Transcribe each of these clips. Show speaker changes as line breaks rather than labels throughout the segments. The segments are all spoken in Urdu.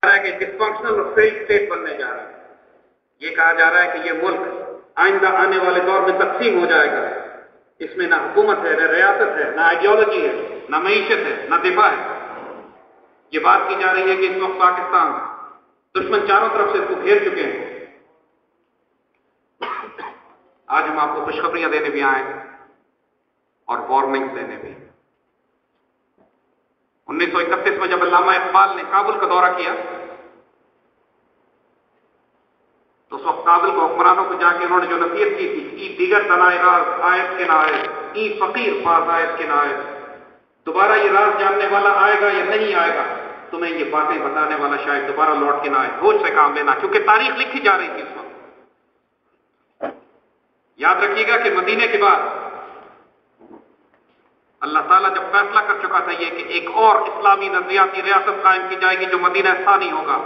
رہا ہے کہ ڈسفنکشنل اور فیلڈ اسٹیٹ بننے جا رہا ہے۔ یہ کہا جا رہا ہے کہ یہ ملک آئندہ آنے والے دور میں تقسیم ہو جائے گا، اس میں نہ حکومت ہے، نہ ریاست ہے، نہ آئیڈیالوجی ہے، نہ معیشت ہے، نہ دفاع ہے۔ یہ بات کی جا رہی ہے کہ اس وقت پاکستان دشمن چاروں طرف سے اس کو گھیر چکے ہیں۔ آج ہم آپ کو خوشخبریاں دینے بھی آئے اور وارننگ دینے بھی۔ 1931 میں جب علامہ اقبال نے کابل کا دورہ کیا تو اس وقت کابل کو حکمرانوں کو جا کے انہوں نے جو نصیحت کی تھی، ای دیگر دنائے راز آیت کے نہ آئے، ای فقیر پاس آیت کے نہ آئے، دوبارہ یہ راز جاننے والا آئے گا یا نہیں آئے گا، تمہیں یہ باتیں بتانے والا شاید دوبارہ لوٹ کے نہ آئے، ہوش سے کام لینا، کیونکہ تاریخ لکھی جا رہی تھی اس وقت۔ یاد رکھیے گا کہ مدینے کے بعد اللہ تعالیٰ جب فیصلہ کر چکا تھا یہ کہ ایک اور اسلامی نظریاتی ریاست قائم کی جائے گی جو مدینہ ثانی ہوگا،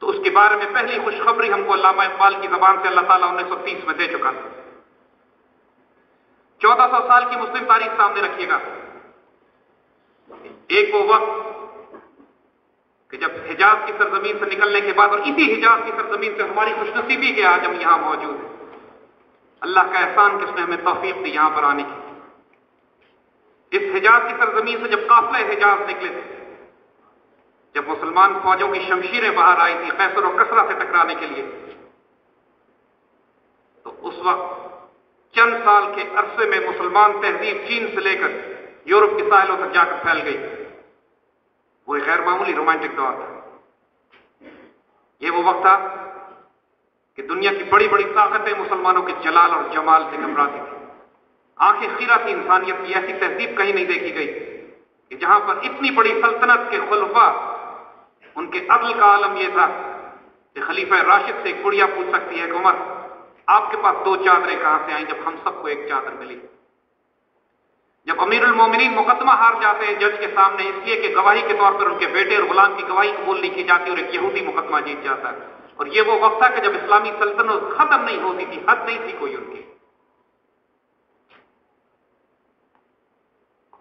تو اس کے بارے میں پہلی خوشخبری ہم کو علامہ اقبال کی زبان سے اللہ تعالیٰ 1930 میں دے چکا تھا۔ 1400 سال کی مسلم تاریخ سامنے رکھیے گا۔ ایک وہ وقت کہ جب حجاز کی سرزمین سے نکلنے کے بعد، اور اسی حجاز کی سرزمین سے ہماری خوش نصیبی کے آج ہم یہاں موجود ہیں، اللہ کا احسان کس نے ہمیں توفیق دی یہاں پر آنے کی۔ اس حجاز کی سرزمین سے جب قافلہ حجاز نکلے تھے، جب مسلمان فوجوں کی شمشیریں باہر آئی تھی قیصر و کسریٰ سے ٹکرانے کے لیے، تو اس وقت چند سال کے عرصے میں مسلمان تہذیب چین سے لے کر یورپ کے ساحلوں تک جا کر پھیل گئی۔ وہ ایک غیر معمولی رومانٹک دور تھا۔ یہ وہ وقت تھا کہ دنیا کی بڑی بڑی طاقتیں مسلمانوں کے جلال اور جمال سے گھبراتی تھیں۔ آنکھیں خیرہ تھی انسانیت کی، ایسی تہذیب کہیں نہیں دیکھی گئی کہ جہاں پر اتنی بڑی سلطنت کے خلفاء، ان کے عدل کا عالم یہ تھا کہ خلیفہ راشد سے ایک بڑھیا پوچھ سکتی ہے کہ عمر آپ کے پاس 2 چادریں کہاں سے آئیں جب ہم سب کو ایک چادر ملی۔ جب امیر المومنین مقدمہ ہار جاتے ہیں جج کے سامنے اس لیے کہ گواہی کے طور پر ان کے بیٹے اور غلام کی گواہی قبول نہیں کی جاتی اور ایک یہودی مقدمہ جیت جاتا ہے، اور یہ وہ وقت تھا کہ جب اسلامی سلطنت ختم نہیں ہوتی تھی، حد نہیں تھی کوئی ان کی۔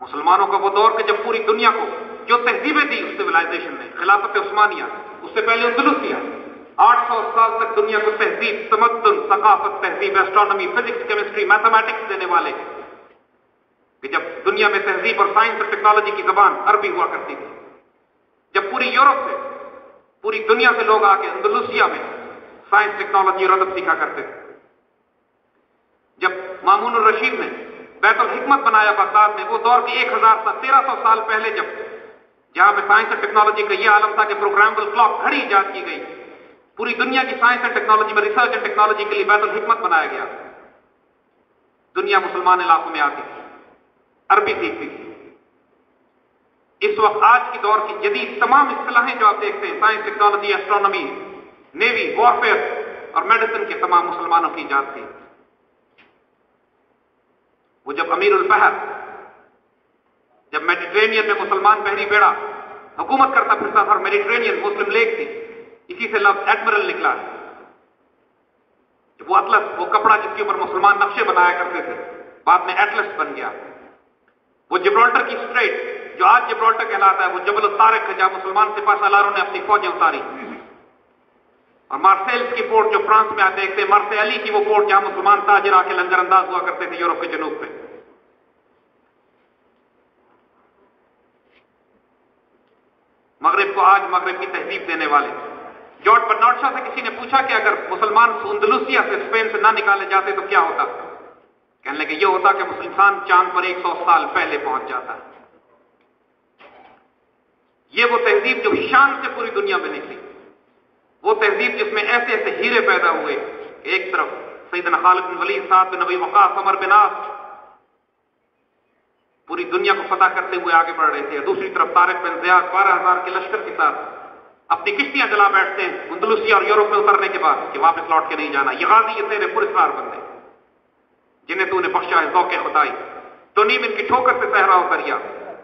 مسلمانوں کا وہ دور کہ جب پوری دنیا کو جو تہذیبیں دی اس سویلائزیشن نے، خلافت عثمانیہ، اس سے پہلے اندلسیہ، 800 سال تک دنیا کو تہذیب، تمدن، ثقافت، تہذیب، ایسٹرونومی، فزکس، کیمسٹری، میتھمیٹکس دینے والے، کہ جب دنیا میں تہذیب اور سائنس اور ٹیکنالوجی کی زبان عربی ہوا کرتی تھی، جب پوری یورپ سے، پوری دنیا سے لوگ آ کے اندلسیہ میں سائنس، ٹیکنالوجی اور ادب سیکھا کرتے تھے، جب مامون الرشید نے بیت الحکمت بنایا بغداد میں، وہ دور کے 1300 سال پہلے، جب جہاں پہ سائنس اور ٹیکنالوجی کا یہ عالم تھا کہ پروگرامبل کلاک گھڑی ایجاد کی گئی، پوری دنیا کی سائنس اور ٹیکنالوجی میں ریسرچ اور ٹیکنالوجی کے لیے بیت الحکمت بنایا گیا۔ دنیا مسلمان علاقوں میں آتی تھی، عربی سیکھتی تھی۔ اس وقت آج کی دور کی جدید تمام اصطلاحیں جو آپ دیکھتے ہیں، science, technology, astronomy, navy, warfare اور میڈیسن کے تمام مسلمانوں کی ایجاد تھی۔ وہ جب امیر البحر، جب میڈیٹرینین میں مسلمان بحری بیڑا حکومت کرتا پھرتا تھا، اور میڈیٹرینین مسلم لیک تھی، اسی سے لفظ ایڈمرل نکلا ہے۔ جب وہ اطلس، وہ کپڑا جس کے اوپر مسلمان نقشے بنایا کرتے تھے، بعد میں ایٹلس بن گیا۔ وہ جبرالٹر کی اسٹریٹ جو آج جبرالٹر کہلاتا ہے، وہ جبل الطارق ہے جہاں مسلمان سپاہ سالاروں نے اپنی فوجیں اتاری، اور مارسیلس کی پورٹ جو فرانس میں آپ دیکھتے ہیں، مارسیلی کی وہ پورٹ جہاں مسلمان تاجر آ کے لنگر انداز ہوا کرتے تھے یورپ کے جنوب پہ۔ مغرب کو آج مغرب کی تہذیب دینے والے جارج برنارڈ شاہ سے کسی نے پوچھا کہ اگر مسلمان اندلسیہ سے، اسپین سے نہ نکالے جاتے تو کیا ہوتا؟ کہنے لگے یہ ہوتا کہ مسلمان چاند پر 100 سال پہلے پہنچ جاتا۔ یہ وہ تہذیب جو شان سے پوری دنیا میں نکلی، وہ تہذیب جس میں ایسے ایسے ہیرے پیدا ہوئے کہ ایک طرف سیدنا خالد بن ولید، سعد بن ابی وقاص، عمر بن عاص پوری دنیا کو فتح کرتے ہوئے آگے بڑھ رہے تھے، اور دوسری طرف طارق بن زیاد 12,000 کے لشکر کے ساتھ اپنی کشتیاں جلا بیٹھتے ہیں اندلسیہ اور یورپ میں اترنے کے بعد کہ واپس لوٹ کے نہیں جانا۔ یہ غازی، یہ تیرے پرسرار بندے جنہیں تو نے بخشا ہے ذوق خدائی، تو نیم ان کی ٹھوکر سے صحرا اتریا،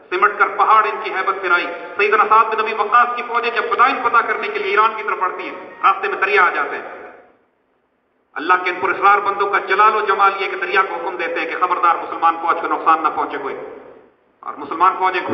سمٹ کر پہاڑ ان کی ہیبت پھرائی۔ سیدنا سعد بن ابی وقاص کی فوجیں جب مدائن فتح کرنے کے لیے ایران کی طرف بڑھتی ہیں، راستے میں دریا آ جاتے ہیں، اللہ کے ان پرسرار بندوں کا جلال و جمال یہ کہ دریا کو حکم دیتے ہیں کہ خبردار مسلمان فوج کو نقصان نہ پہنچے کوئی، اور مسلمان فوجیں کو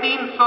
300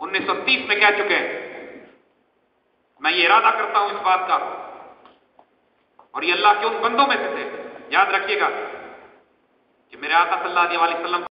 1930 میں کہہ چکے ہیں. میں یہ ارادہ کرتا ہوں اس بات کا، اور یہ اللہ کے ان بندوں میں سے تھے. یاد رکھیے گا کہ میرے آقا صلی اللہ علیہ وسلم